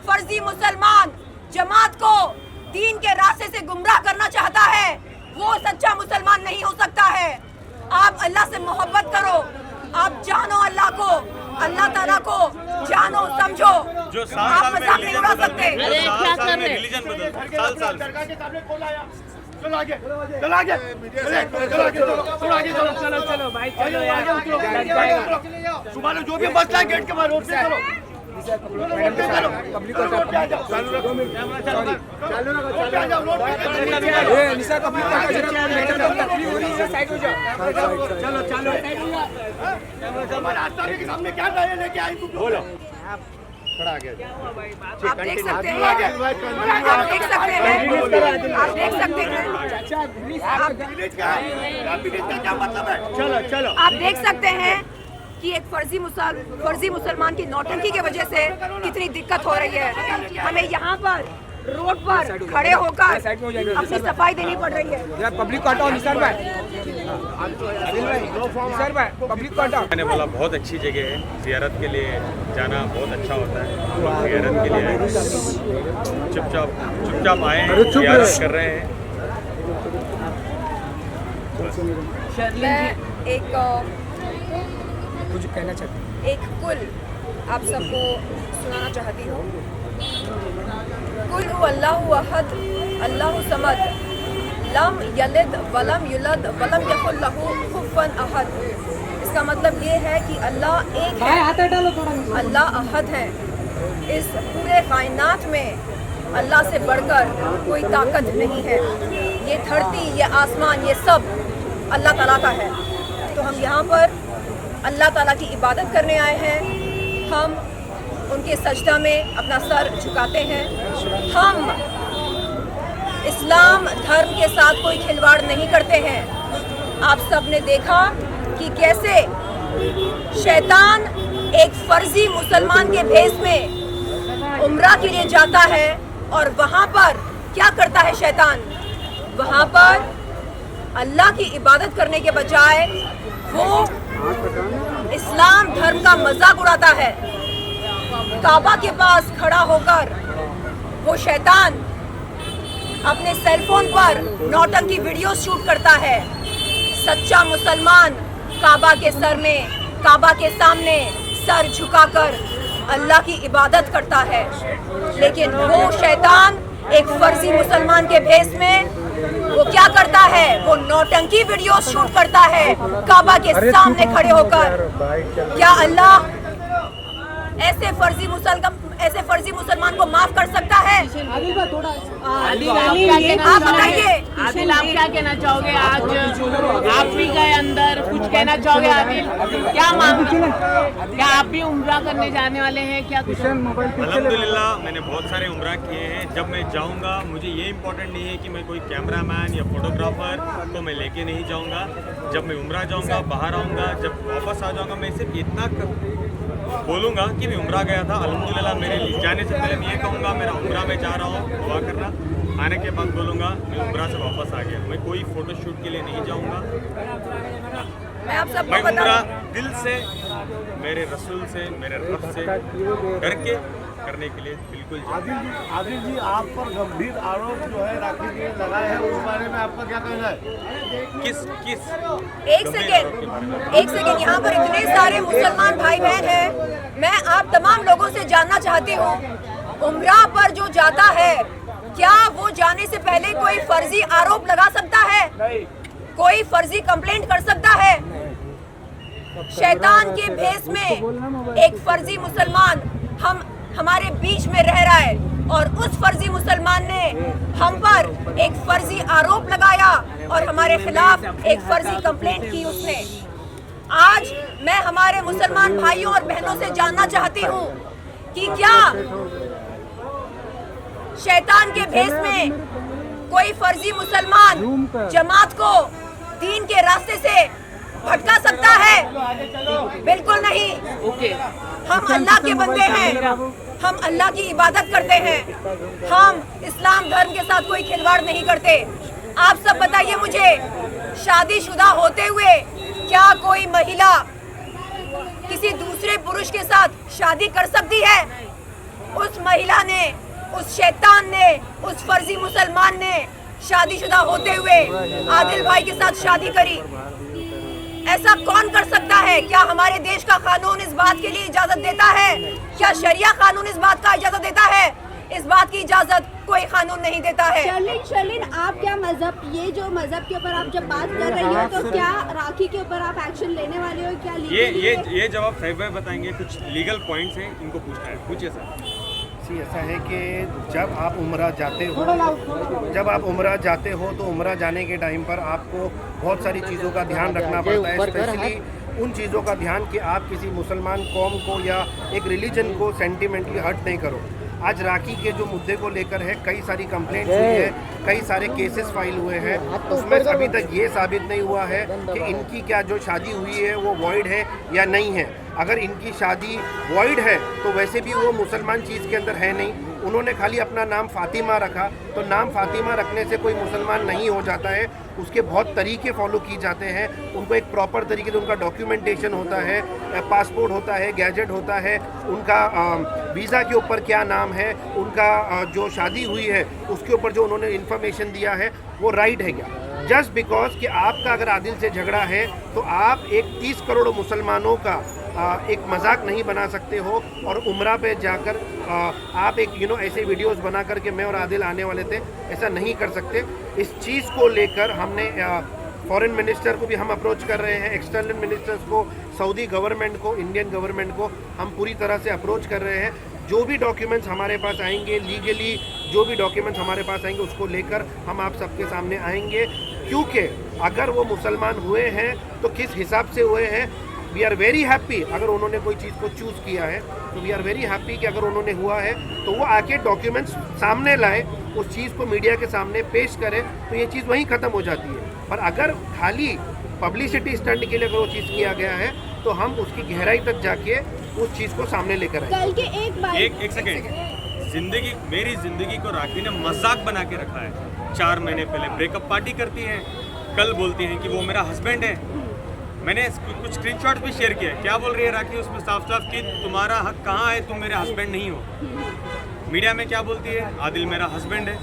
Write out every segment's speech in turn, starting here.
फर्जी मुसलमान जमात को दीन के रास्ते से गुमराह करना चाहता है, वो सच्चा मुसलमान नहीं हो सकता है। आप अल्लाह से मोहब्बत करो, आप जानो अल्लाह को, अल्लाह ताला को जानो समझो। जो आप मजाक नहीं उड़ा सकते। रिलीजन बदल साल चलो आगे चलो आगे चलो आगे चलो भाई चलो तुम्हारा जो भी मसला है गेट के बाहर रोड से चलो पब्लिक को सामने क्या लेके आई तुम बोलो खड़ा गया। आप देख सकते हैं, आप देख सकते हैं, आप देख सकते हैं, क्या मतलब है? चलो चलो आप देख सकते हैं कि एक फर्जी मुसलमान की नौटंकी की वजह से कितनी दिक्कत हो रही है। हमें यहाँ पर रोड पर खड़े होकर अपनी सफाई देनी पड़ रही है। यार पब्लिक को हटाओ निसार भाई, निसार भाई पब्लिक को हटाओ। मैंने बोला बहुत अच्छी जगह है, ज़ियारत के लिए जाना बहुत अच्छा होता है। हम लोग ज़ियारत के लिए आए, चुपचाप आए हैं, ज़ियारत कर रहे हैं। मैं एक कुछ कहना चाहती हूँ, एक कुल आप सबको सुनाना चाहती हूँ। कुल हु अल्लाहु अहद अल्लाहु समद लम यलिद वलम युलद वलम यकुल लहु कुफुवन अहद। इसका मतलब ये है कि अल्लाह एक है, अल्लाह अहद है। इस पूरे कायनात में अल्लाह से बढ़कर कोई ताकत नहीं है। ये धरती, ये आसमान, ये सब अल्लाह ताला का है। तो हम यहाँ पर अल्लाह ताला की इबादत करने आए हैं। हम उनके सजदा में अपना सर झुकाते हैं। हम इस्लाम धर्म के साथ कोई खिलवाड़ नहीं करते हैं। आप सब ने देखा कि कैसे शैतान एक फर्जी मुसलमान के भेष में उम्रा के लिए जाता है और वहाँ पर क्या करता है शैतान? वहाँ पर अल्लाह की इबादत करने के बजाय वो इस्लाम धर्म का मजाक उड़ाता है। काबा के पास खड़ा होकर वो शैतान अपने सेलफोन पर नौटंकी वीडियो शूट करता है। सच्चा मुसलमान काबा के सर में, काबा के सामने सर झुकाकर अल्लाह की इबादत करता है। लेकिन वो शैतान एक फर्जी मुसलमान के भेष में वो क्या करता है? वो नौटंकी वीडियो शूट करता है काबा के सामने खड़े होकर। क्या अल्लाह ऐसे फर्जी मुसलमान को माफ कर सकता है? आप बताइए। आदिल, आप क्या कहना चाहोगे? आज आप भी गए अंदर, कुछ कहना चाहोगे आदिल? क्या क्या आप भी उम्रा करने जाने वाले हैं क्या? कुछ अल्हम्दुलिल्लाह मैंने बहुत सारे उम्रा किए हैं। जब मैं जाऊंगा मुझे ये इम्पोर्टेंट नहीं है कि मैं कोई कैमरामैन या फोटोग्राफर को मैं लेके नहीं जाऊंगा। जब मैं उम्रा जाऊंगा, बाहर आऊंगा, जब वापस आ जाऊंगा, मैं सिर्फ इतना बोलूँगा कि मैं उम्रा गया था। अल्हम्दुलिल्लाह मेरे जाने से पहले मैं ये कहूँगा मेरा उम्रा में जा रहा हूँ, दुआ करना। आने के बाद बोलूँगा मैं उम्रा से वापस आ गया। मैं कोई फ़ोटो शूट के लिए नहीं जाऊँगा। मैं आप सबको मैं बता उम्रा दिल से, मेरे रसूल से, मेरे रब से डर के करने के लिए बिल्कुल जाऊँगा। आदिल जी आप पर गंभीर आरोप जो है राखी के लगाए हैं, उस बारे में आपका क्या कहना है? किस एक सेकेंड यहाँ पर इतने सारे मुसलमान भाई बहन हैं। मैं आप तमाम लोगों से जानना चाहती हूँ, उम्रा पर जो जाता है क्या वो जाने से पहले कोई फर्जी आरोप लगा सकता है? कोई फर्जी कंप्लेंट कर सकता है? शैतान के भेष में एक फर्जी मुसलमान हमारे बीच में रह रहा है और उस फर्जी मुसलमान ने हम पर एक फर्जी आरोप लगाया और हमारे खिलाफ एक फर्जी कंप्लेंट की उसने। आज मैं हमारे मुसलमान भाइयों और बहनों से जानना चाहती हूँ कि क्या शैतान के भेष में कोई फर्जी मुसलमान जमात को दीन के रास्ते से भटका सकता है? बिल्कुल नहीं। हम अल्लाह के बंदे हैं, हम अल्लाह की इबादत करते हैं, हम इस्लाम धर्म के साथ कोई खिलवाड़ नहीं करते। आप सब बताइए मुझे, शादीशुदा होते हुए क्या कोई महिला किसी दूसरे पुरुष के साथ शादी कर सकती है? उस महिला ने, उस शैतान ने, उस फर्जी मुसलमान ने शादीशुदा होते हुए आदिल भाई के साथ शादी करी। ऐसा कौन कर सकता है? क्या हमारे देश का कानून इस बात के लिए इजाजत देता है? क्या शरिया कानून इस बात का इजाजत देता है? इस बात की इजाजत कोई कानून नहीं देता है। शर्लिन, आप क्या मजहब, ये जो मजहब के ऊपर आप जब बात कर रही हो, तो क्या राखी के ऊपर आप एक्शन लेने वाले हो? क्या ये जवाब साहिब भाई बताएंगे। कुछ लीगल पॉइंट्स हैं, इनको पूछना है। पूछिए सर। ऐसा है कि जब आप उम्रा जाते हो तो उम्रा जाने के टाइम पर आपको बहुत सारी चीज़ों का ध्यान रखना पड़ता है, स्पेशली उन चीज़ों का ध्यान कि आप किसी मुसलमान कौम को या एक रिलीजन को सेंटिमेंटली हर्ट नहीं करो। आज राखी के जो मुद्दे को लेकर है, कई सारी कंप्लेंट्स हुई है, कई सारे केसेस फाइल हुए हैं। उसमें अभी तक ये साबित नहीं हुआ है कि इनकी क्या जो शादी हुई है वो वॉइड है या नहीं है। अगर इनकी शादी वॉइड है तो वैसे भी वो मुसलमान चीज़ के अंदर है नहीं। उन्होंने खाली अपना नाम फातिमा रखा, तो नाम फातिमा रखने से कोई मुसलमान नहीं हो जाता है। उसके बहुत तरीके फॉलो किए जाते हैं। उनको एक प्रॉपर तरीके से उनका डॉक्यूमेंटेशन होता है, पासपोर्ट होता है, गैजेट होता है, उनका वीज़ा के ऊपर क्या नाम है, उनका जो शादी हुई है उसके ऊपर जो उन्होंने इन्फॉर्मेशन दिया है वो राइट है क्या। जस्ट बिकॉज कि आपका अगर आदिल से झगड़ा है तो आप एक 30 करोड़ मुसलमानों का एक मजाक नहीं बना सकते हो और उम्रा पे जाकर आप एक ऐसे वीडियोस बना कर के मैं और आदिल आने वाले थे, ऐसा नहीं कर सकते। इस चीज़ को लेकर हमने फॉरेन मिनिस्टर को भी हम अप्रोच कर रहे हैं, एक्सटर्नल मिनिस्टर्स को, सऊदी गवर्नमेंट को, इंडियन गवर्नमेंट को हम पूरी तरह से अप्रोच कर रहे हैं। जो भी डॉक्यूमेंट्स हमारे पास आएंगे, लीगली जो भी डॉक्यूमेंट्स हमारे पास आएंगे उसको लेकर हम आप सबके सामने आएंगे। क्योंकि अगर वो मुसलमान हुए हैं तो किस हिसाब से हुए हैं, वी आर वेरी हैप्पी। अगर उन्होंने कोई चीज़ को चूज़ किया है तो वी आर वेरी हैप्पी कि अगर उन्होंने हुआ है तो वो आके डॉक्यूमेंट्स सामने लाए, उस चीज़ को मीडिया के सामने पेश करें, तो ये चीज़ वहीं ख़त्म हो जाती है। पर अगर खाली पब्लिसिटी स्टंट के लिए अगर वो चीज़ किया गया है तो हम उसकी गहराई तक जाके उस चीज़ को सामने लेकर आए। कल के एक सेकेंड, मेरी जिंदगी को राखी ने मजाक बना के रखा है। 4 महीने पहले ब्रेकअप पार्टी करती हैं, कल बोलती हैं कि वो मेरा हस्बैंड है। मैंने कुछ स्क्रीनशॉट्स भी शेयर किए। क्या बोल रही है राखी उसमें साफ साफ कि तुम्हारा हक कहाँ है, तुम मेरे हस्बैंड नहीं हो। मीडिया में क्या बोलती है, आदिल मेरा हस्बैंड है।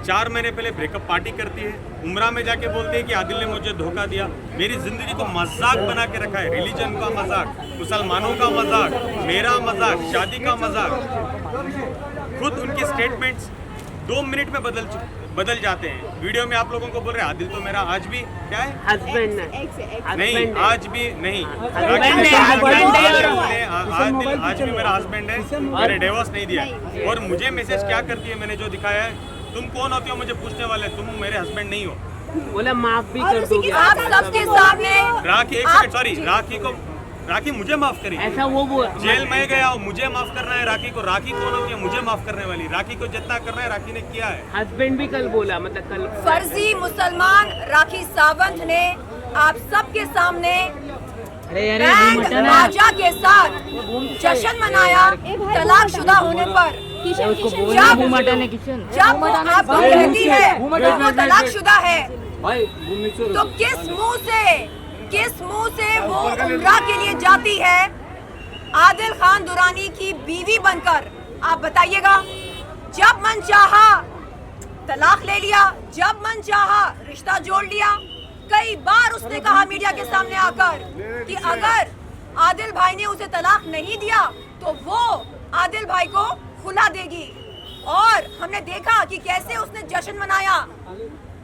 4 महीने पहले ब्रेकअप पार्टी करती है, उम्रा में जाके बोलती है कि आदिल ने मुझे धोखा दिया। मेरी ज़िंदगी को मजाक बना के रखा है, रिलीजन का मजाक, मुसलमानों का मजाक, मेरा मजाक, शादी का मजाक। खुद उनके स्टेटमेंट्स 2 मिनट में बदल जाते हैं। वीडियो में आप लोगों को बोल रहे हैं आदिल तो मेरा आज भी क्या है, हस्बैंड नहीं, आज भी नहीं, आज भी मेरा हस्बैंड है, मैंने डिवोर्स नहीं दिया। और मुझे मैसेज क्या करती है, मैंने जो दिखाया है, तुम कौन होती हो मुझे पूछने वाले, तुम मेरे हस्बैंड नहीं हो। बोला माफ भी कर दोगे आप सबके सामने। राखी एक सेकंड, सॉरी, राखी मुझे माफ करी। ऐसा वो जेल में गया हूँ, मुझे माफ करना है राखी को। राखी कौन होती है मुझे माफ करने वाली? राखी को जितना करना है राखी ने किया है। हस्बैंड भी कल बोला, मतलब कल फर्जी मुसलमान राखी सावंत ने आप सबके सामने बैंड बाजा के साथ जश्न मनाया तलाकशुदा होने पर। जब वो आपको कहती है कि वो तलाकशुदा है, तो किस मुंह से वो उम्रा के लिए जाती है आदिल खान दुरानी की बीवी बनकर? आप बताइएगा। जब मन चाहा तलाक ले लिया, जब मन चाहा रिश्ता जोड़ लिया। कई बार उसने कहा मीडिया के सामने आकर कि अगर आदिल भाई ने उसे तलाक नहीं दिया तो वो आदिल भाई को खुला देगी। और हमने देखा कि कैसे उसने जश्न मनाया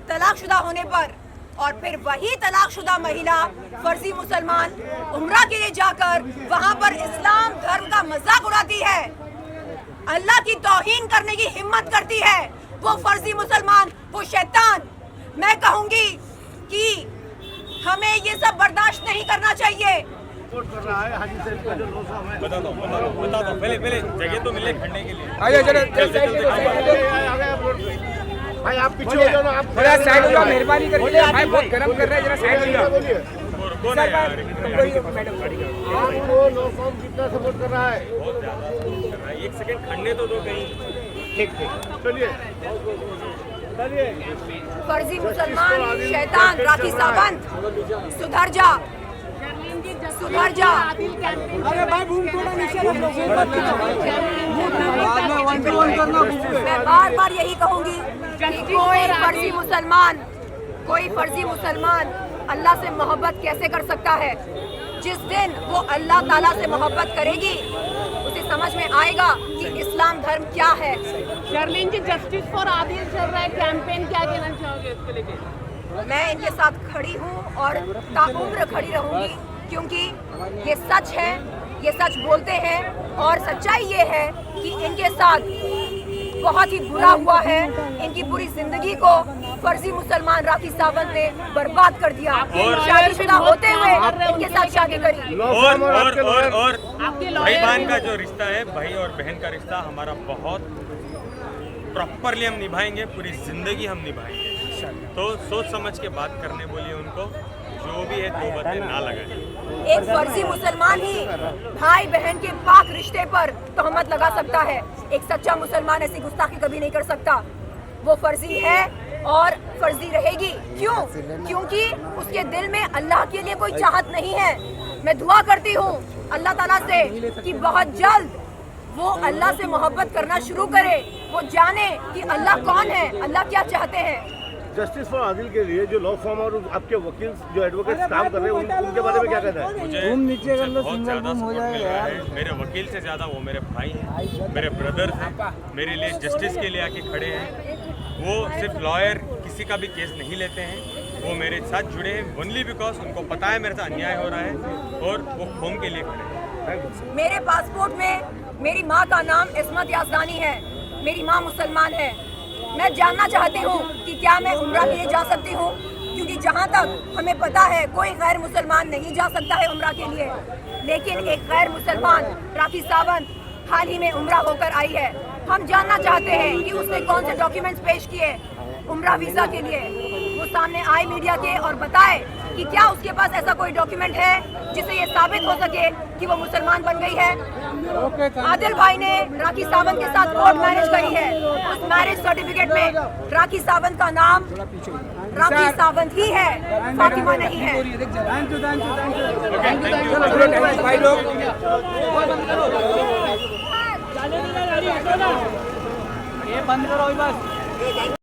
तलाकशुदा होने पर। और फिर वही तलाकशुदा महिला फर्जी मुसलमान उम्रा के लिए जाकर वहां पर इस्लाम धर्म का मजाक उड़ाती है, अल्लाह की तौहीन करने की हिम्मत करती है। वो फर्जी मुसलमान, वो शैतान। मैं कहूंगी कि हमें ये सब बर्दाश्त नहीं करना चाहिए। बता दो पहले जगह तो मिले खड़ने के लिए। भाई आप पीछे हो जाओ ना, आप थोड़ा साइड हो जाओ, मेहरबानी करके। भाई बहुत गरम कर रहा है, जरा साइड हो जाओ। कौन है यार? मैडम आपको नो फॉर्म कितना सपोर्ट कर रहा है? बहुत ज्यादा सपोर्ट कर रहा है। 1 सेकंड खड़ने तो दो कहीं। ठीक, चलिए। फर्जी मुसलमान शैतान राखी सावंत, सुधर जा, सुधर जा। अरे भाई बूम थोड़ा नीचे रख लो। मैं बार बार यही कहूंगी कि कोई फर्जी मुसलमान अल्लाह से मोहब्बत कैसे कर सकता है। जिस दिन वो अल्लाह ताला से मोहब्बत करेगी उसे समझ में आएगा कि इस्लाम धर्म क्या है। शर्लिन जी, जस्टिस फॉर आदिल चल रहा है कैंपेन, क्या कहना चाहोगे इसको लेके? मैं इनके साथ खड़ी हूँ और ताउम्र खड़ी रहूंगी, क्योंकि ये सच है, ये सच बोलते हैं और सच्चाई ये है कि इनके साथ बहुत ही बुरा हुआ है। इनकी पूरी जिंदगी को फर्जी मुसलमान राखी सावंत ने बर्बाद कर दिया। शादीशुदा होते हुए इनके साथ शादी करी। और भाई बहन का जो रिश्ता है, भाई और बहन का रिश्ता हमारा बहुत प्रॉपरली हम निभाएंगे, पूरी जिंदगी हम निभाएंगे। तो सोच समझ के बात करने बोलिए उनको, जो भी है दो बातें ना लगाएं। एक फर्जी मुसलमान ही भाई बहन के पाक रिश्ते पर तोहमत लगा सकता है। एक सच्चा मुसलमान ऐसी गुस्ताखी कभी नहीं कर सकता। वो फर्जी है और फर्जी रहेगी। क्यों? क्योंकि उसके दिल में अल्लाह के लिए कोई चाहत नहीं है। मैं दुआ करती हूँ अल्लाह ताला से कि बहुत जल्द वो अल्लाह से मोहब्बत करना शुरू करे, वो जाने कि अल्लाह कौन है, अल्लाह क्या चाहते हैं। जस्टिस फॉर आदिल के लिए जो लॉ फॉर्म और आपके वकील जो एडवोकेट काम कर रहे हैं उनके बारे में क्या कहना है? मुझे बहुत ज़्यादा सपोर्ट मिल रहा है। मेरे वकील से ज़्यादा वो मेरे भाई हैं, मेरे ब्रदर हैं, मेरे लिए जस्टिस के लिए आके खड़े हैं। वो सिर्फ लॉयर किसी का भी केस नहीं लेते हैं, वो मेरे साथ जुड़े हैं ओनली बिकॉज उनको पता है मेरे साथ अन्याय हो रहा है और वो कौम के लिए खड़े हैं। मेरे पासपोर्ट में मेरी माँ का नाम इस्मत याज़दानी है। मेरी माँ मुसलमान है। मैं जानना चाहती हूँ कि क्या मैं उम्रा के लिए जा सकती हूँ, क्योंकि जहाँ तक हमें पता है कोई गैर मुसलमान नहीं जा सकता है उम्रा के लिए। लेकिन एक गैर मुसलमान राखी सावंत हाल ही में उम्रा होकर आई है। हम जानना चाहते हैं कि उसने कौन से डॉक्यूमेंट्स पेश किए उम्रा वीज़ा के लिए। वो सामने आए मीडिया के और बताए कि क्या उसके पास ऐसा कोई डॉक्यूमेंट है जिससे ये साबित हो सके कि वो मुसलमान बन गई है। आदिल भाई ने राखी सावंत के साथ कोर्ट मैरिज करी है। उस मैरिज सर्टिफिकेट में राखी सावंत का नाम राखी सावंत ही है, फातिमा नहीं है। भाई लोग ये बंद करो बस।